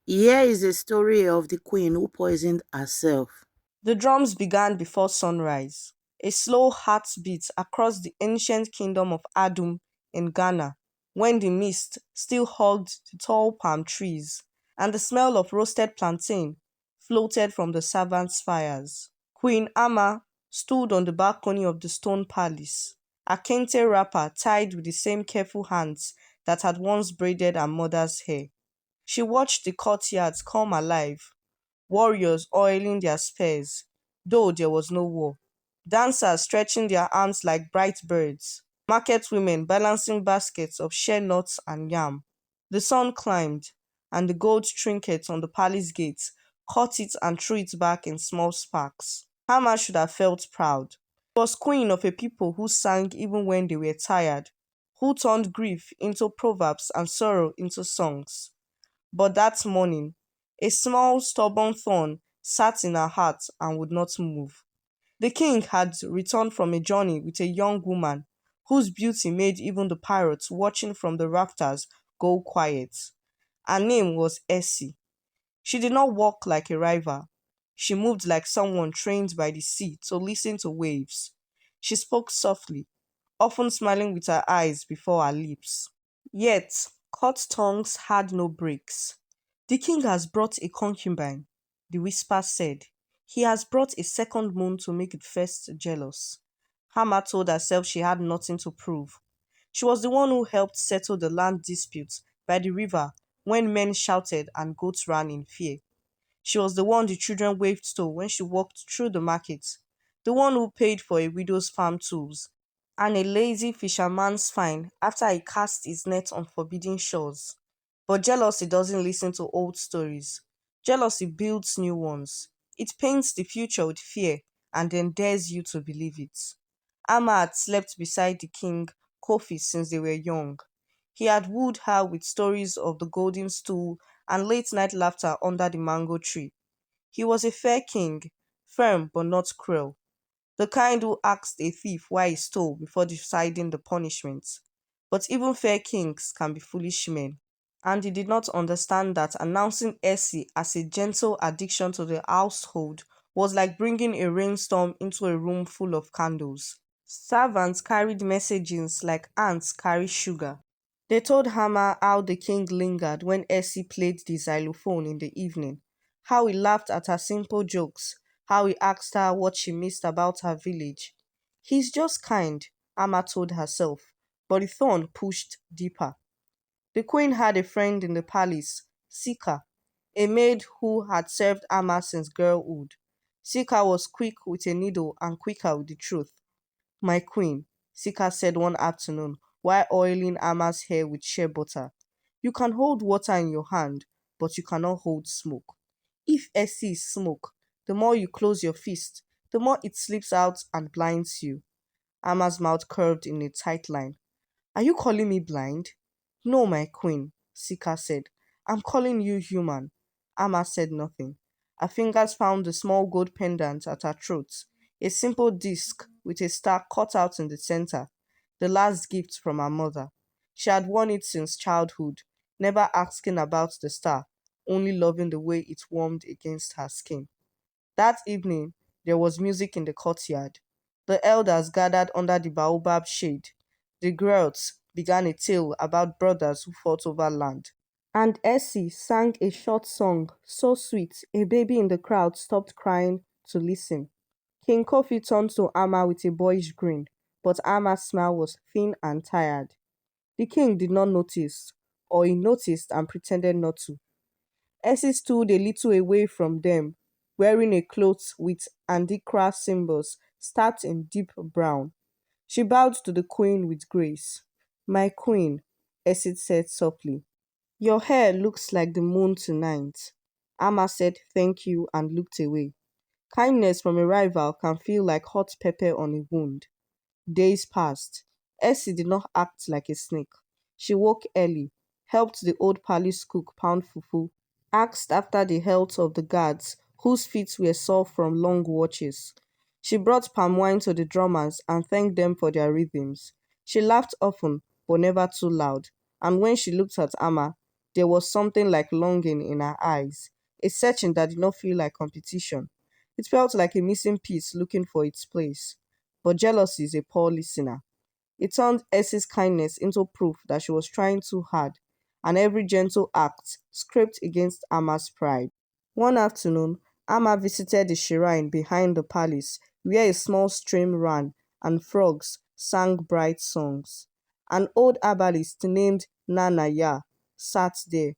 Here is a story of the queen who poisoned herself. The drums began before sunrise, a slow heartbeat across the ancient kingdom of Adum in Ghana, when the mist still hugged the tall palm trees and the smell of roasted plantain floated from the servants' fires. Queen Ama stood on the balcony of the stone palace, a kente wrapper tied with the same careful hands that had once braided her mother's hair. She watched the courtyards come alive, warriors oiling their spears, though there was no war, dancers stretching their arms like bright birds, market women balancing baskets of shea nuts and yam. The sun climbed, and the gold trinkets on the palace gates caught it and threw it back in small sparks. Hama should have felt proud. She was queen of a people who sang even when they were tired, who turned grief into proverbs and sorrow into songs. But that morning, a small stubborn thorn sat in her heart and would not move. The king had returned from a journey with a young woman whose beauty made even the parrots watching from the rafters go quiet. Her name was Essie. She did not walk like a rival. She moved like someone trained by the sea to listen to waves. She spoke softly, often smiling with her eyes before her lips. Yet, cut tongues had no breaks. The king has brought a concubine, the whisper said. He has brought a second moon to make the first jealous. Hama told herself she had nothing to prove. She was the one who helped settle the land dispute by the river when men shouted and goats ran in fear. She was the one the children waved to when she walked through the market, the one who paid for a widow's farm tools and a lazy fisherman's fine after he cast his net on forbidden shores. But jealousy doesn't listen to old stories. Jealousy builds new ones. It paints the future with fear and then dares you to believe it. Amma had slept beside the king, Kofi, since they were young. He had wooed her with stories of the golden stool and late night laughter under the mango tree. He was a fair king, firm but not cruel, the kind who asked a thief why he stole before deciding the punishment. But even fair kings can be foolish men. And he did not understand that announcing Essie as a gentle addition to the household was like bringing a rainstorm into a room full of candles. Servants carried messages like ants carry sugar. They told Hama how the king lingered when Essie played the xylophone in the evening, how he laughed at her simple jokes, how he asked her what she missed about her village. He's just kind, Amma told herself, but the thorn pushed deeper. The queen had a friend in the palace, Sika, a maid who had served Amma since girlhood. Sika was quick with a needle and quicker with the truth. My queen, Sika said one afternoon while oiling Amma's hair with shea butter. You can hold water in your hand, but you cannot hold smoke. If Essie is smoke, the more you close your fist, the more it slips out and blinds you. Amma's mouth curved in a tight line. Are you calling me blind? No, my queen, Sika said. I'm calling you human. Amma said nothing. Her fingers found the small gold pendant at her throat, a simple disc with a star cut out in the center, the last gift from her mother. She had worn it since childhood, never asking about the star, only loving the way it warmed against her skin. That evening, there was music in the courtyard. The elders gathered under the baobab shade. The girls began a tale about brothers who fought over land. And Essie sang a short song, so sweet, a baby in the crowd stopped crying to listen. King Kofi turned to Amma with a boyish grin, but Amma's smile was thin and tired. The king did not notice, or he noticed and pretended not to. Essie stood a little away from them, wearing a cloth with Andikra symbols stamped in deep brown. She bowed to the queen with grace. My queen, Essie said softly, your hair looks like the moon tonight. Amma said thank you and looked away. Kindness from a rival can feel like hot pepper on a wound. Days passed. Essie did not act like a snake. She woke early, helped the old palace cook pound fufu, asked after the health of the guards whose feet were sore from long watches. She brought palm wine to the drummers and thanked them for their rhythms. She laughed often, but never too loud, and when she looked at Amma, There was something like longing in her eyes, a searching that did not feel like competition. It felt like a missing piece looking for its place. But jealousy is a poor listener. It turned Essie's kindness into proof that she was trying too hard, and every gentle act scraped against Amma's pride. One afternoon, Amma visited the shrine behind the palace where a small stream ran and frogs sang bright songs. An old herbalist named Nana Ya sat there,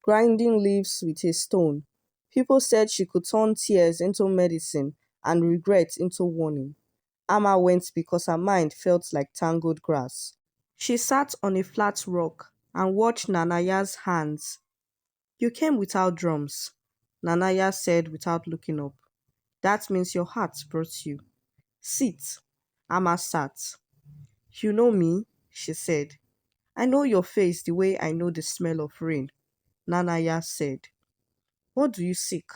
grinding leaves with a stone. People said she could turn tears into medicine and regret into warning. Amma went because her mind felt like tangled grass. She sat on a flat rock and watched Nanaya's hands. "You came without drums," Nanaya said without looking up. "That means your heart brought you. Sit." Amma sat. "You know me," she said. "I know your face the way I know the smell of rain," Nanaya said. "What do you seek?"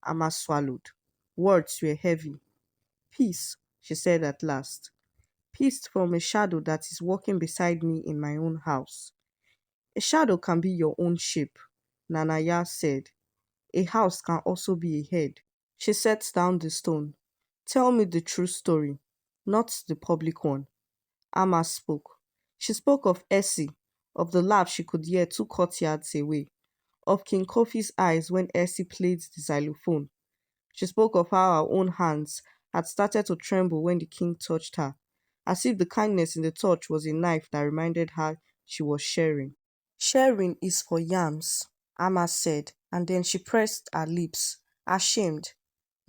Amma swallowed. Words were heavy. "Peace," she said at last. "Peace from a shadow that is walking beside me in my own house." "A shadow can be your own shape," Nanaya said. "A house can also be a head." She set down the stone. "Tell me the true story, not the public one." Amma spoke. She spoke of Essie, of the laugh she could hear 2 courtyards away, of King Kofi's eyes when Essie played the xylophone. She spoke of how her own hands had started to tremble when the king touched her, as if the kindness in the touch was a knife that reminded her she was sharing. "Sharing is for yams," Amma said, and then she pressed her lips, ashamed.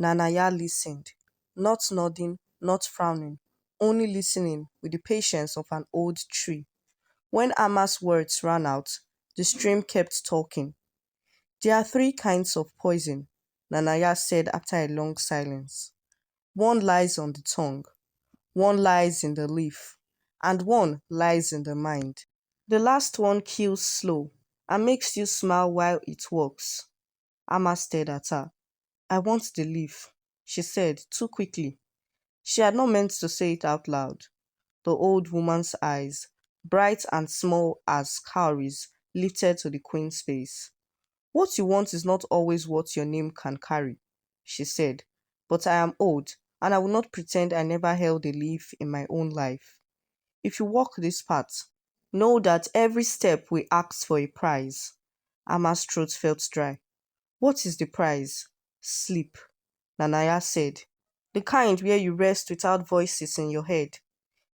Nanaya listened, not nodding, not frowning, only listening with the patience of an old tree. When Amma's words ran out, the stream kept talking. "There are 3 kinds of poison," Nanaya said after a long silence. "One lies on the tongue, one lies in the leaf, and one lies in the mind. The last one kills slow and makes you smile while it works." Amma stared at her. "I want the leaf," she said too quickly. She had not meant to say it out loud. The old woman's eyes, bright and small as cowries, lifted to the queen's face. "What you want is not always what your name can carry," she said. "But I am old, and I will not pretend I never held a leaf in my own life. If you walk this path, know that every step we ask for a prize." Amma's throat felt dry. "What is the prize?" "Sleep," Nanaya said. "The kind where you rest without voices in your head.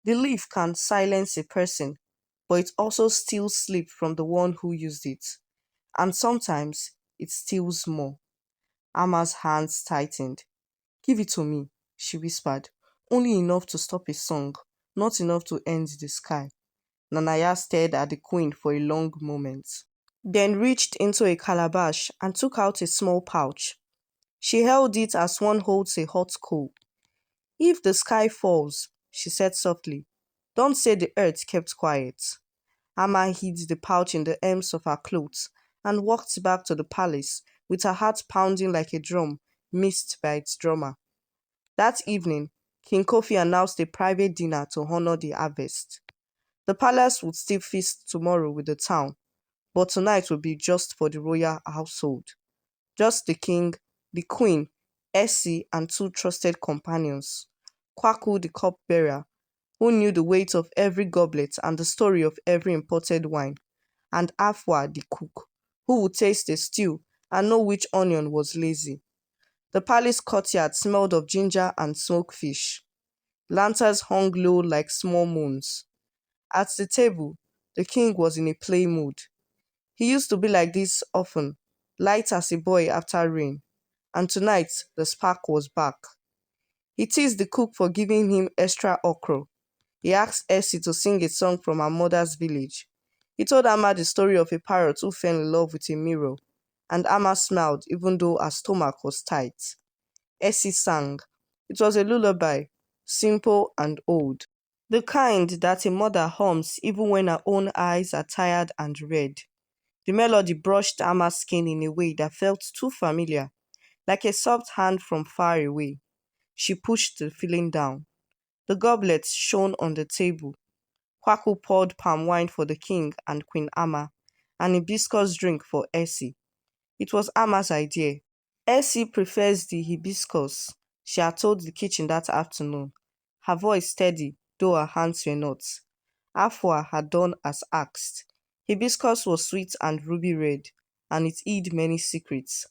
The leaf can silence a person, but it also steals sleep from the one who used it. And sometimes it steals more." Amma's hands tightened. "Give it to me," she whispered. "Only enough to stop a song, not enough to end the sky." Nanaya stared at the queen for a long moment, then reached into a calabash and took out a small pouch. She held it as one holds a hot coal. "If the sky falls," she said softly, "don't say the earth kept quiet." Amma hid the pouch in the hems of her clothes and walked back to the palace with her heart pounding like a drum missed by its drummer. That evening, King Kofi announced a private dinner to honor the harvest. The palace would still feast tomorrow with the town, but tonight would be just for the royal household. Just the king, the queen, Essie, and 2 trusted companions. Kwaku, the cupbearer, who knew the weight of every goblet and the story of every imported wine, and Afwa, the cook, who would taste a stew and know which onion was lazy. The palace courtyard smelled of ginger and smoked fish. Lanterns hung low like small moons. At the table, the king was in a play mood. He used to be like this often, light as a boy after rain, and tonight the spark was back. He teased the cook for giving him extra okra. He asked Essie to sing a song from her mother's village. He told Amma the story of a parrot who fell in love with a mirror, and Amma smiled even though her stomach was tight. Essie sang. It was a lullaby, simple and old, the kind that a mother hums even when her own eyes are tired and red. The melody brushed Amma's skin in a way that felt too familiar, like a soft hand from far away. She pushed the feeling down. The goblets shone on the table. Kwaku poured palm wine for the king and Queen Amma, and hibiscus drink for Essie. It was Ama's idea. Essie prefers the hibiscus, she had told the kitchen that afternoon, her voice steady, though her hands were not. Afua had done as asked. Hibiscus was sweet and ruby red, and it hid many secrets.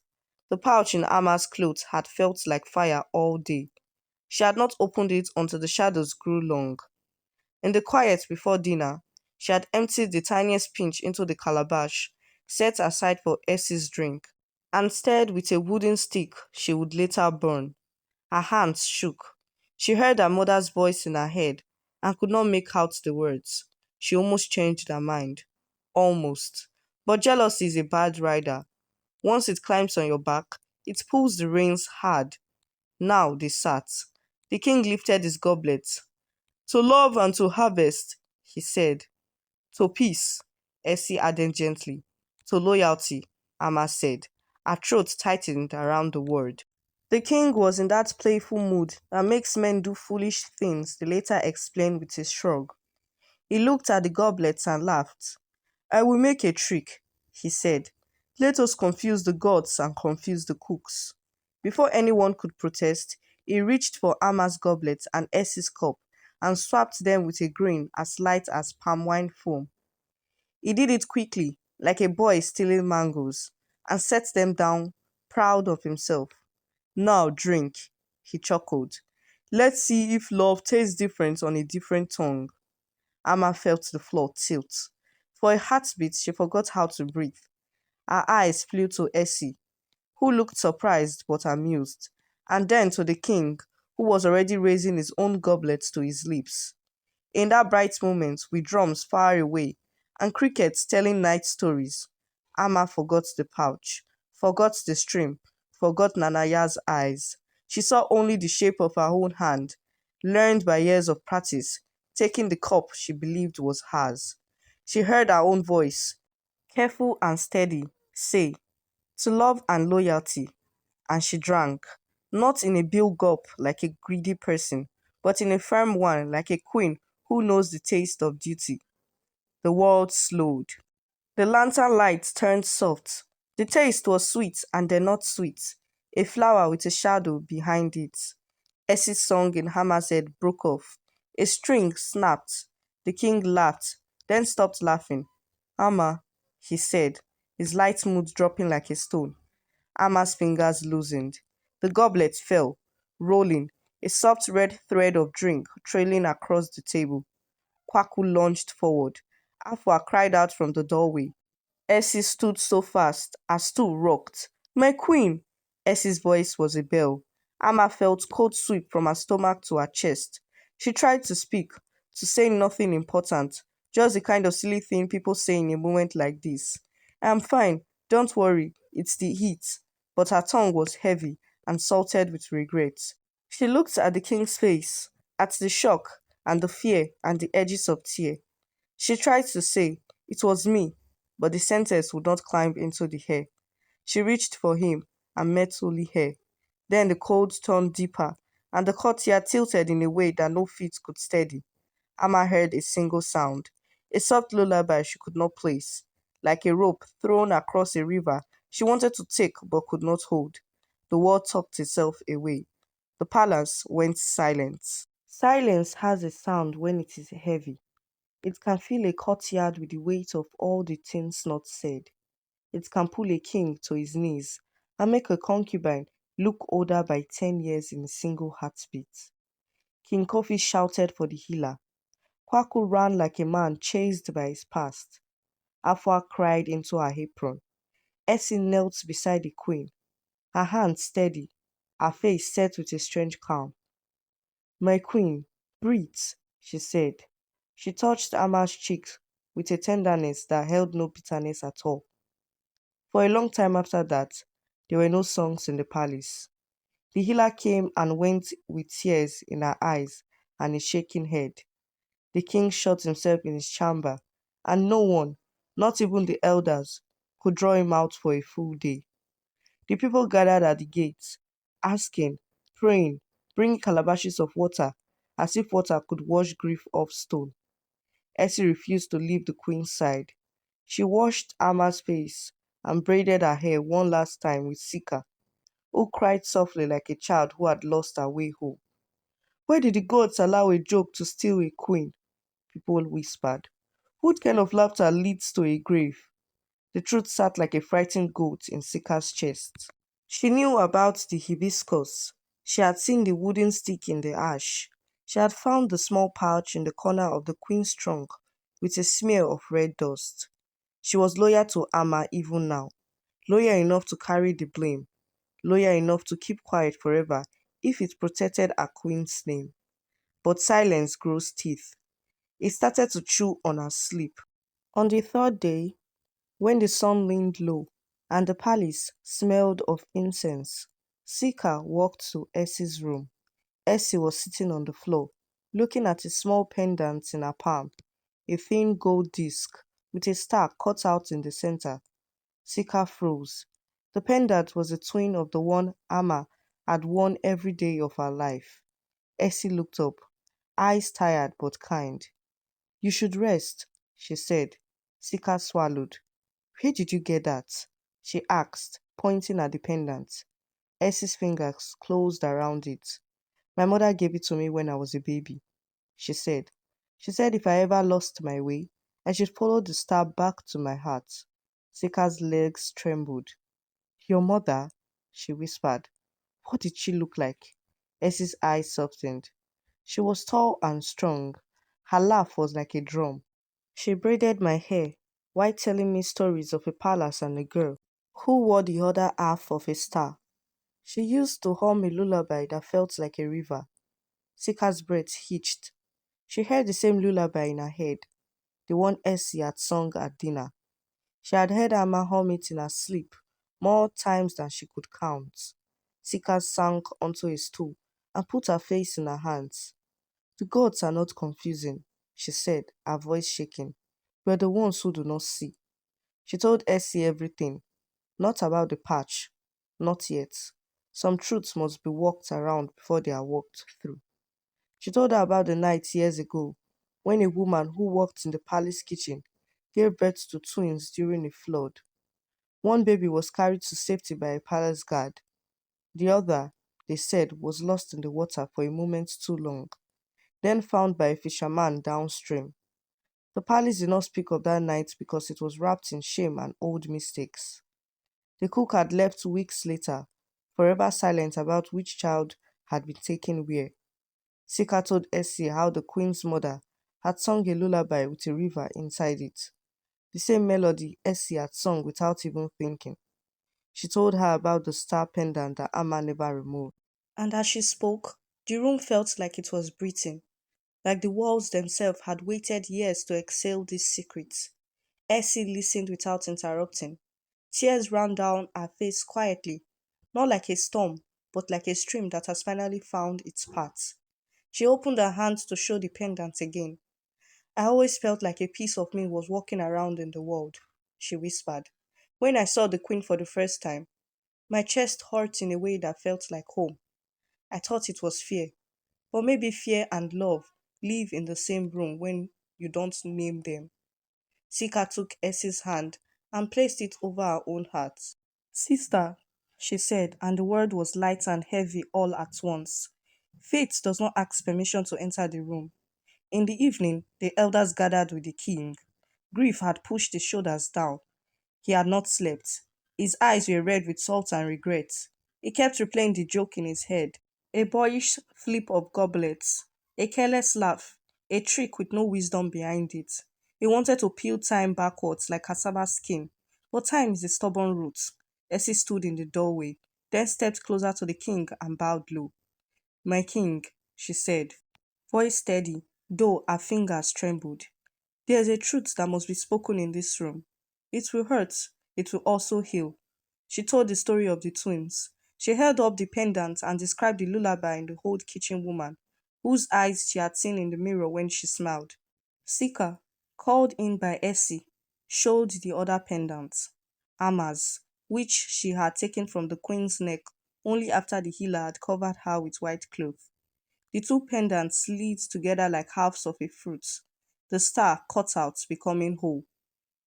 The pouch in Ama's clothes had felt like fire all day. She had not opened it until the shadows grew long. In the quiet before dinner, she had emptied the tiniest pinch into the calabash set aside for Essie's drink, and stirred with a wooden stick she would later burn. Her hands shook. She heard her mother's voice in her head and could not make out the words. She almost changed her mind. Almost. But jealousy is a bad rider. Once it climbs on your back, it pulls the reins hard. Now they sat. The king lifted his goblet. "To love and to harvest," he said. "To peace," Essie added gently. "To loyalty," Amma said, her throat tightened around the word. The king was in that playful mood that makes men do foolish things, the later explained with a shrug. He looked at the goblets and laughed. "I will make a trick," he said. "Let us confuse the gods and confuse the cooks." Before anyone could protest, he reached for Amma's goblet and Essie's cup and swapped them with a grin as light as palm wine foam. He did it quickly, like a boy stealing mangoes, and set them down, proud of himself. "Now drink," he chuckled. "Let's see if love tastes different on a different tongue." Amma felt the floor tilt. For a heartbeat, she forgot how to breathe. Her eyes flew to Essie, who looked surprised but amused, and then to the king, who was already raising his own goblet to his lips. In that bright moment, with drums far away and crickets telling night stories, Amma forgot the pouch, forgot the stream, forgot Nanaya's eyes. She saw only the shape of her own hand, learned by years of practice, taking the cup she believed was hers. She heard her own voice, careful and steady, say, "To love and loyalty," and she drank, not in a bill gulp like a greedy person, but in a firm one like a queen who knows the taste of duty. The world slowed. The lantern light turned soft. The taste was sweet and then not sweet, a flower with a shadow behind it. Essie's song in Hammer's head broke off. A string snapped. The king laughed, then stopped laughing. "Amma," he said, his light mood dropping like a stone. Amma's fingers loosened. The goblet fell, rolling, a soft red thread of drink trailing across the table. Kwaku lunged forward. Afua cried out from the doorway. Essie stood so fast, her stool rocked. "My queen!" Essie's voice was a bell. Amma felt cold sweep from her stomach to her chest. She tried to speak, to say nothing important, just the kind of silly thing people say in a moment like this. "I'm fine, don't worry, it's the heat." But her tongue was heavy and salted with regret. She looked at the king's face, at the shock and the fear and the edges of tear. She tried to say, "It was me," but the sentence would not climb into the air. She reached for him and met only her. Then the cold turned deeper, and the courtier tilted in a way that no feet could steady. Amma heard a single sound, a soft lullaby she could not place, like a rope thrown across a river she wanted to take but could not hold. The world tucked itself away. The palace went silent. Silence has a sound when it is heavy. It can fill a courtyard with the weight of all the things not said. It can pull a king to his knees and make a concubine look older by 10 years in a single heartbeat. King Kofi shouted for the healer. Kwaku ran like a man chased by his past. Afua cried into her apron. Essie knelt beside the queen, her hands steady, her face set with a strange calm. "My queen, breathe," she said. She touched Amma's cheek with a tenderness that held no bitterness at all. For a long time after that, there were no songs in the palace. The healer came and went with tears in her eyes and a shaking head. The king shut himself in his chamber, and no one, not even the elders, could draw him out for a full day. The people gathered at the gates, asking, praying, bringing calabashes of water, as if water could wash grief off stone. Essie refused to leave the queen's side. She washed Amma's face and braided her hair one last time with Sika, who cried softly like a child who had lost her way home. Why did the gods allow a joke to steal a queen? People whispered. What kind of laughter leads to a grave? The truth sat like a frightened goat in Sika's chest. She knew about the hibiscus. She had seen the wooden stick in the ash. She had found the small pouch in the corner of the queen's trunk with a smear of red dust. She was loyal to Amma even now, loyal enough to carry the blame, loyal enough to keep quiet forever if it protected her queen's name. But silence grows teeth. It started to chew on her sleep. On the third day, when the sun leaned low and the palace smelled of incense, Sika walked to Essie's room. Essie was sitting on the floor, looking at a small pendant in her palm, a thin gold disc with a star cut out in the center. Sika froze. The pendant was a twin of the one Amma had worn every day of her life. Essie looked up, eyes tired but kind. You should rest, she said. Sika swallowed. Where did you get that? She asked, pointing at the pendant. Essie's fingers closed around it. My mother gave it to me when I was a baby, she said. She said if I ever lost my way, I should follow the star back to my heart. Sika's legs trembled. Your mother? She whispered. What did she look like? Essie's eyes softened. She was tall and strong. Her laugh was like a drum. She braided my hair while telling me stories of a palace and a girl who wore the other half of a star. She used to hum a lullaby that felt like a river. Sika's breath hitched. She heard the same lullaby in her head, the one Essie had sung at dinner. She had heard Amma hum it in her sleep more times than she could count. Sika sank onto a stool and put her face in her hands. The gods are not confusing, she said, her voice shaking. We are the ones who do not see. She told Essie everything, not about the patch, not yet. Some truths must be walked around before they are walked through. She told her about the night years ago when a woman who worked in the palace kitchen gave birth to twins during a flood. One baby was carried to safety by a palace guard. The other, they said, was lost in the water for a moment too long, then found by a fisherman downstream. The palace did not speak of that night because it was wrapped in shame and old mistakes. The cook had left weeks later, forever silent about which child had been taken where. Sika told Essie how the queen's mother had sung a lullaby with a river inside it, the same melody Essie had sung without even thinking. She told her about the star pendant that Amma never removed. And as she spoke, the room felt like it was breathing, like the walls themselves had waited years to exhale these secrets. Essie listened without interrupting. Tears ran down her face quietly, not like a storm, but like a stream that has finally found its path. She opened her hands to show the pendant again. I always felt like a piece of me was walking around in the world, she whispered. When I saw the queen for the first time, my chest hurt in a way that felt like home. I thought it was fear, but maybe fear and love live in the same room when you don't name them. Sika took Essie's hand and placed it over her own heart. Sister, she said, and the word was light and heavy all at once. Faith does not ask permission to enter the room. In the evening, the elders gathered with the king. Grief had pushed his shoulders down. He had not slept. His eyes were red with salt and regret. He kept replaying the joke in his head. A boyish flip of goblets, a careless laugh, a trick with no wisdom behind it. He wanted to peel time backwards like cassava skin, but time is a stubborn root. Essie stood in the doorway, then stepped closer to the king and bowed low. My king, she said, voice steady, though her fingers trembled. There is a truth that must be spoken in this room. It will hurt, it will also heal. She told the story of the twins. She held up the pendant and described the lullaby in the old kitchen woman, whose eyes she had seen in the mirror when she smiled. Sika, called in by Essie, showed the other pendant, Amma's, which she had taken from the queen's neck only after the healer had covered her with white cloth. The two pendants slid together like halves of a fruit, the star cut out, becoming whole.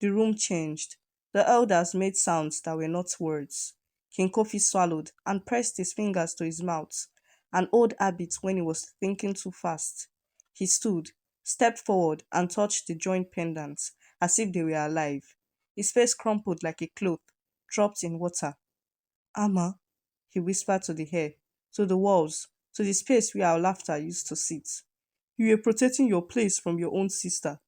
The room changed. The elders made sounds that were not words. King Kofi swallowed and pressed his fingers to his mouth, an old habit when he was thinking too fast. He stood, stepped forward, and touched the joint pendants as if they were alive. His face crumpled like a cloth dropped in water. Amma, he whispered to the air, to the walls, to the space where our laughter used to sit. You were protecting your place from your own sister.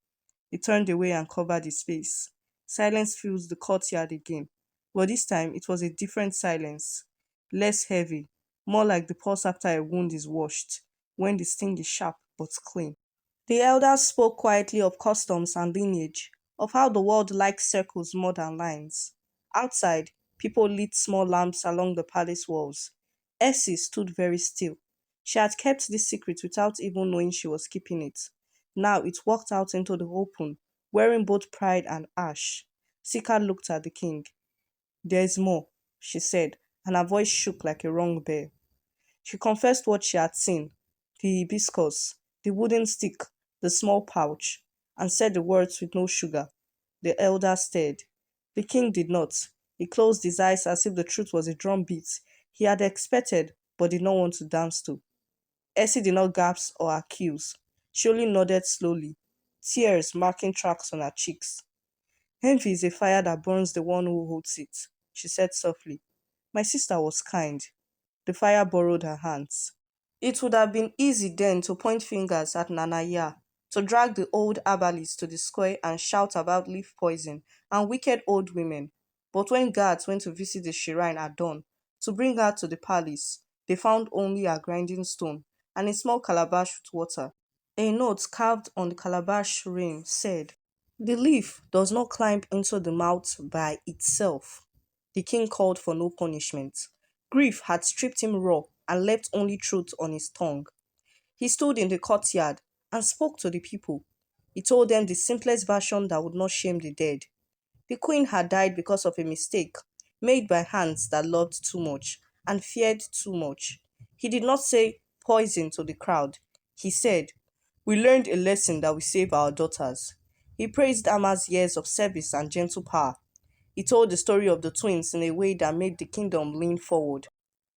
He turned away and covered his face. Silence fills the courtyard again, but this time it was a different silence, less heavy, more like the pulse after a wound is washed, when the sting is sharp but clean. The elders spoke quietly of customs and lineage, of how the world likes circles more than lines. Outside, people lit small lamps along the palace walls. Essie stood very still. She had kept this secret without even knowing she was keeping it. Now it walked out into the open, wearing both pride and ash. Sika looked at the king. There's more, she said, and her voice shook like a wrong bell. She confessed what she had seen, the hibiscus, the wooden stick, the small pouch, and said the words with no sugar. The elder stared. The king did not. He closed his eyes as if the truth was a drum beat he had expected but did not want to dance to. Essie did not gasp or accuse. She only nodded slowly, tears marking tracks on her cheeks. Envy is a fire that burns the one who holds it, she said softly. My sister was kind. The fire borrowed her hands. It would have been easy then to point fingers at Nanaya, to drag the old herbalist to the square and shout about leaf poison and wicked old women. But when guards went to visit the shrine at dawn, to bring her to the palace, they found only a grinding stone and a small calabash with water. A note carved on the calabash rim said, the leaf does not climb into the mouth by itself. The king called for no punishment. Grief had stripped him raw and left only truth on his tongue. He stood in the courtyard and spoke to the people. He told them the simplest version that would not shame the dead. The queen had died because of a mistake made by hands that loved too much and feared too much. He did not say poison to the crowd. He said, we learned a lesson that will save our daughters. He praised Amma's years of service and gentle power. He told the story of the twins in a way that made the kingdom lean forward,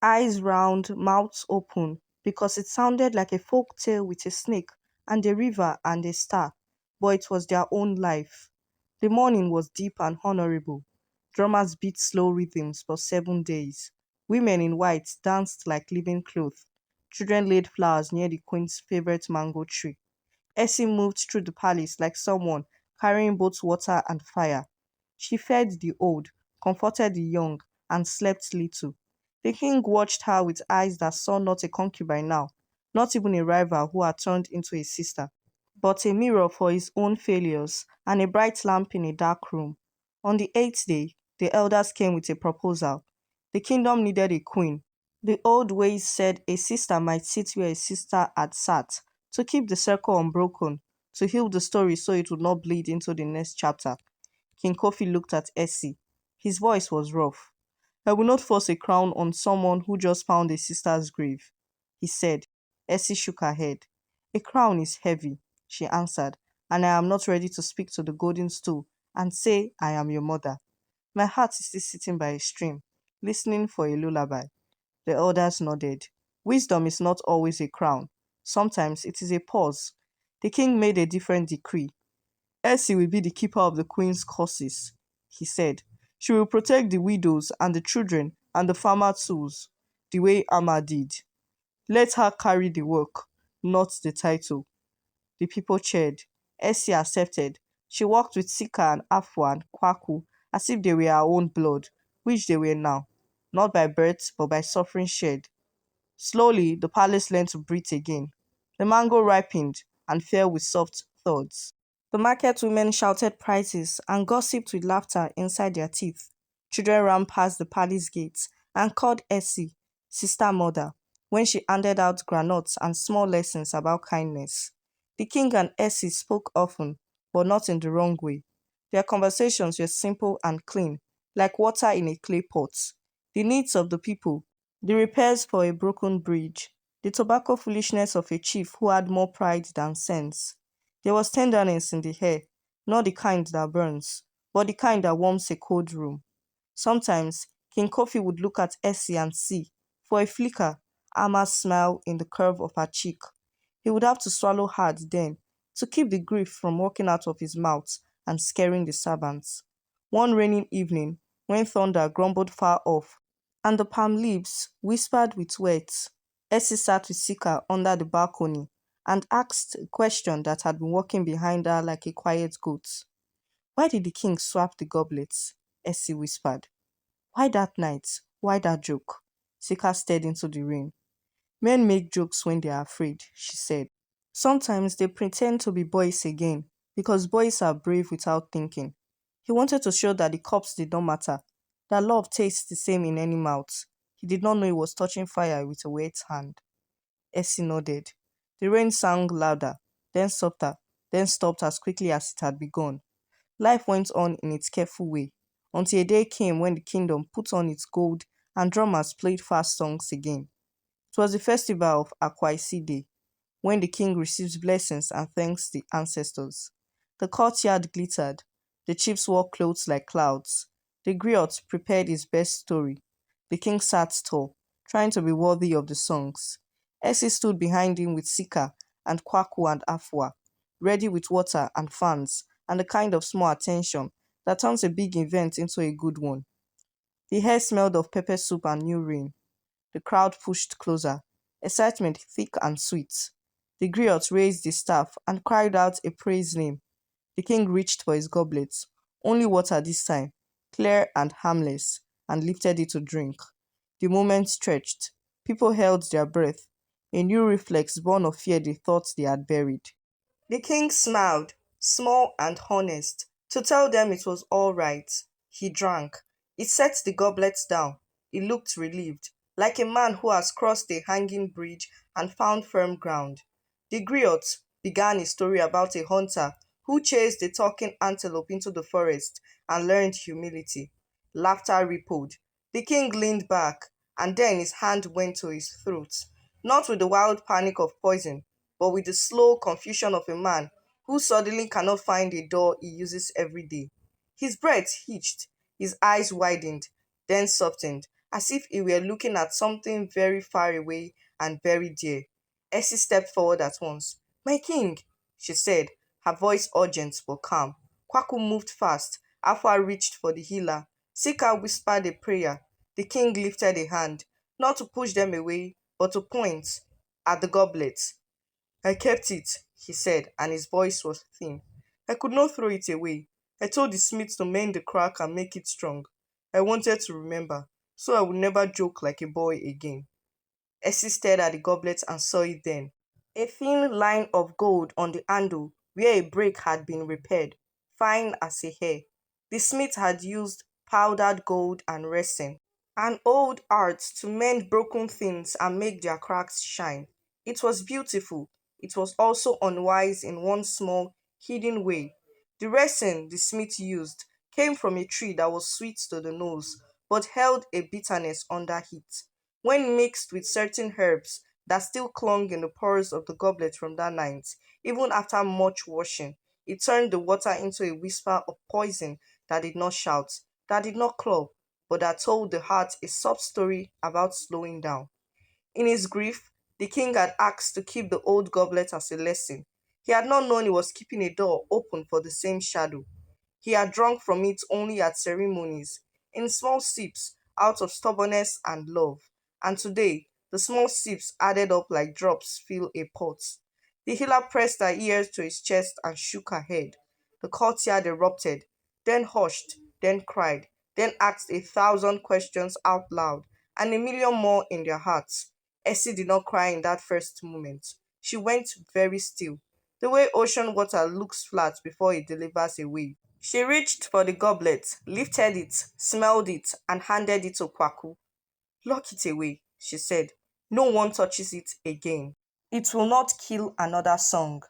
eyes round, mouths open, because it sounded like a folk tale with a snake and a river and a star, but it was their own life. The morning was deep and honorable. Drummers beat slow rhythms for 7 days. Women in white danced like living cloth. Children laid flowers near the queen's favorite mango tree. Essie moved through the palace like someone carrying both water and fire. She fed the old, comforted the young, and slept little. The king watched her with eyes that saw not a concubine now, not even a rival who had turned into a sister, but a mirror for his own failures and a bright lamp in a dark room. On the eighth day, the elders came with a proposal. The kingdom needed a queen. The old ways said a sister might sit where a sister had sat, to keep the circle unbroken, to heal the story so it would not bleed into the next chapter. King Kofi looked at Essie. His voice was rough. I will not force a crown on someone who just found a sister's grave, he said. Essie shook her head. A crown is heavy, she answered, and I am not ready to speak to the golden stool and say I am your mother. My heart is still sitting by a stream, listening for a lullaby. The elders nodded. Wisdom is not always a crown. Sometimes it is a pause. The king made a different decree. Essie will be the keeper of the queen's curses, he said. She will protect the widows and the children and the farmer tools, the way Amma did. Let her carry the work, not the title. The people cheered. Essie accepted. She walked with Sika and Afua and Kwaku as if they were her own blood, which they were now, not by birth but by suffering shared. Slowly, the palace learned to breathe again. The mango ripened and fell with soft thuds. The market women shouted prices and gossiped with laughter inside their teeth. Children ran past the palace gates and called Essie, sister mother, when she handed out granuts and small lessons about kindness. The king and Essie spoke often, but not in the wrong way. Their conversations were simple and clean, like water in a clay pot. The needs of the people, the repairs for a broken bridge, the tobacco foolishness of a chief who had more pride than sense. There was tenderness in the air, not the kind that burns, but the kind that warms a cold room. Sometimes King Coffee would look at Essie and see, for a flicker, Amma's smile in the curve of her cheek. He would have to swallow hard then to keep the grief from walking out of his mouth and scaring the servants. One rainy evening, when thunder grumbled far off and the palm leaves whispered with words, Essie sat with Sika under the balcony and asked a question that had been walking behind her like a quiet goat. Why did the king swap the goblets? Essie whispered. Why that night? Why that joke? Sika stared into the rain. Men make jokes when they are afraid, she said. Sometimes they pretend to be boys again, because boys are brave without thinking. He wanted to show that the cups did not matter, that love tastes the same in any mouth. He did not know he was touching fire with a wet hand. Essie nodded. The rain sang louder, then softer, then stopped as quickly as it had begun. Life went on in its careful way, until a day came when the kingdom put on its gold and drummers played fast songs again. It was the festival of Akwaisi Day, when the king receives blessings and thanks the ancestors. The courtyard glittered, the chiefs wore clothes like clouds. The griot prepared his best story. The king sat tall, trying to be worthy of the songs. Essie stood behind him with Sika and Kwaku and Afua, ready with water and fans and the kind of small attention that turns a big event into a good one. The air smelled of pepper soup and new rain. The crowd pushed closer, excitement thick and sweet. The griot raised his staff and cried out a praise name. The king reached for his goblet, only water this time, clear and harmless, and lifted it to drink. The moment stretched. People held their breath, a new reflex born of fear they thought they had buried. The king smiled, small and honest, to tell them it was all right. He drank. He set the goblets down. He looked relieved, like a man who has crossed a hanging bridge and found firm ground. The griot began a story about a hunter who chased a talking antelope into the forest and learned humility. Laughter rippled. The king leaned back, and then his hand went to his throat, not with the wild panic of poison, but with the slow confusion of a man who suddenly cannot find a door he uses every day. His breath hitched, his eyes widened, then softened, as if he were looking at something very far away and very dear. Essie stepped forward at once. My king, she said, her voice urgent but calm. Kwaku moved fast. Afua reached for the healer. Sika whispered a prayer. The king lifted a hand, not to push them away, but to point at the goblet. I kept it, he said, and his voice was thin. I could not throw it away. I told the smith to mend the crack and make it strong. I wanted to remember, so I would never joke like a boy again. Essie stared at the goblet and saw it then. A thin line of gold on the handle where a break had been repaired, fine as a hair. The smith had used powdered gold and resin, an old art to mend broken things and make their cracks shine. It was beautiful. It was also unwise in one small, hidden way. The resin the smith used came from a tree that was sweet to the nose, but held a bitterness under heat. When mixed with certain herbs that still clung in the pores of the goblet from that night, even after much washing, it turned the water into a whisper of poison that did not shout, that did not claw, but that told the heart a soft story about slowing down. In his grief, the king had asked to keep the old goblet as a lesson. He had not known he was keeping a door open for the same shadow. He had drunk from it only at ceremonies, in small sips, out of stubbornness and love. And today, the small sips added up like drops fill a pot. The healer pressed her ears to his chest and shook her head. The courtyard erupted, then hushed, then cried, then asked 1,000 questions out loud, and a million more in their hearts. Essie did not cry in that first moment. She went very still, the way ocean water looks flat before it delivers a wave. She reached for the goblet, lifted it, smelled it, and handed it to Kwaku. Lock it away, she said. No one touches it again. It will not kill another song.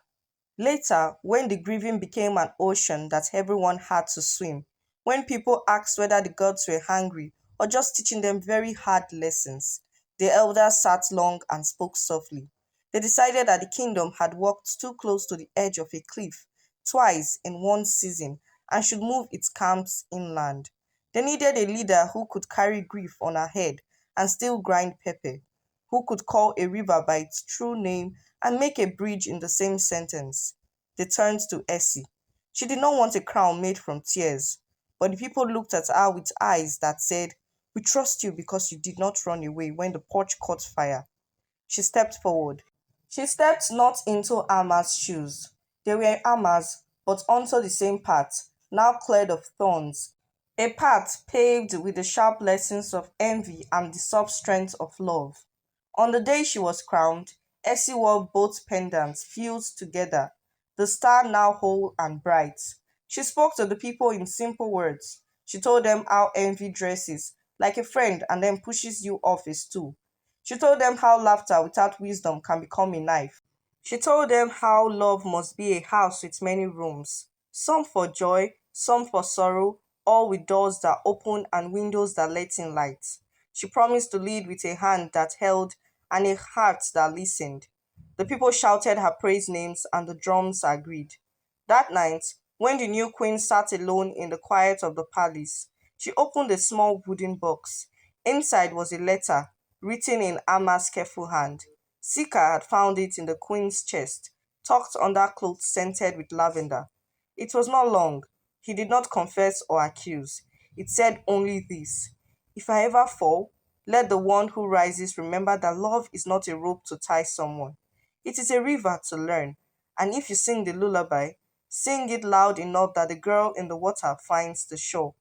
Later, when the grieving became an ocean that everyone had to swim, when people asked whether the gods were hungry or just teaching them very hard lessons, the elders sat long and spoke softly. They decided that the kingdom had walked too close to the edge of a cliff twice in one season and should move its camps inland. They needed a leader who could carry grief on her head and still grind pepper, who could call a river by its true name and make a bridge in the same sentence. They turned to Essie. She did not want a crown made from tears, but the people looked at her with eyes that said, "We trust you because you did not run away when the porch caught fire." She stepped forward. She stepped not into Alma's shoes. They were Alma's, but onto the same path, now cleared of thorns, a path paved with the sharp lessons of envy and the soft strength of love. On the day she was crowned, Essie wore both pendants fused together, the star now whole and bright. She spoke to the people in simple words. She told them how envy dresses like a friend and then pushes you off a stool. She told them how laughter without wisdom can become a knife. She told them how love must be a house with many rooms, some for joy, some for sorrow, all with doors that open and windows that let in light. She promised to lead with a hand that held and a heart that listened. The people shouted her praise names and the drums agreed. That night, when the new queen sat alone in the quiet of the palace, she opened a small wooden box. Inside was a letter, written in Amma's careful hand. Sika had found it in the queen's chest, tucked under clothes scented with lavender. It was not long. He did not confess or accuse. It said only this: "If I ever fall, let the one who rises remember that love is not a rope to tie someone. It is a river to learn. And if you sing the lullaby, sing it loud enough that the girl in the water finds the shore."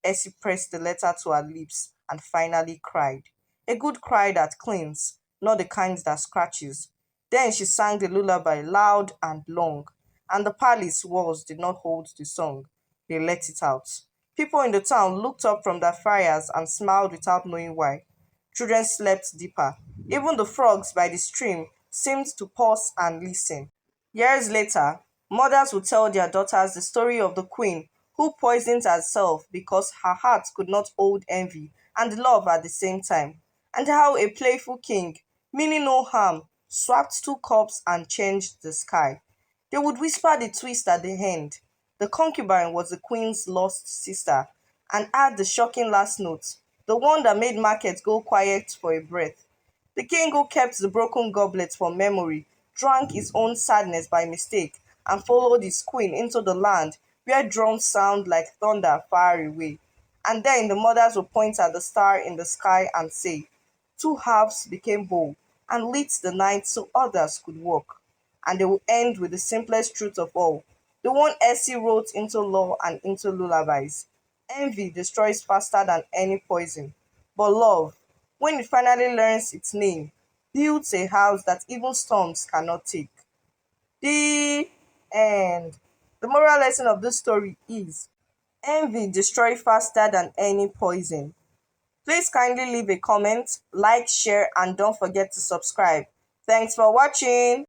Essie pressed the letter to her lips and finally cried. A good cry that cleans, not the kind that scratches. Then she sang the lullaby loud and long, and the palace walls did not hold the song. They let it out. People in the town looked up from their fires and smiled without knowing why. Children slept deeper. Even the frogs by the stream seemed to pause and listen. Years later, mothers would tell their daughters the story of the queen who poisoned herself because her heart could not hold envy and love at the same time, and how a playful king, meaning no harm, swapped two cups and changed the sky. They would whisper the twist at the end. The concubine was the queen's lost sister, and add the shocking last note, the one that made markets go quiet for a breath. The king who kept the broken goblet for memory drank his own sadness by mistake and followed his queen into the land where drums sound like thunder far away. And then the mothers would point at the star in the sky and say, "Two halves became whole and lit the night so others could walk." And they will end with the simplest truth of all, the one Essie wrote into law and into lullabies. Envy destroys faster than any poison, but love, when it finally learns its name, builds a house that even storms cannot take. The end. The moral lesson of this story is envy destroys faster than any poison. Please kindly leave a comment, like, share, and don't forget to subscribe. Thanks for watching.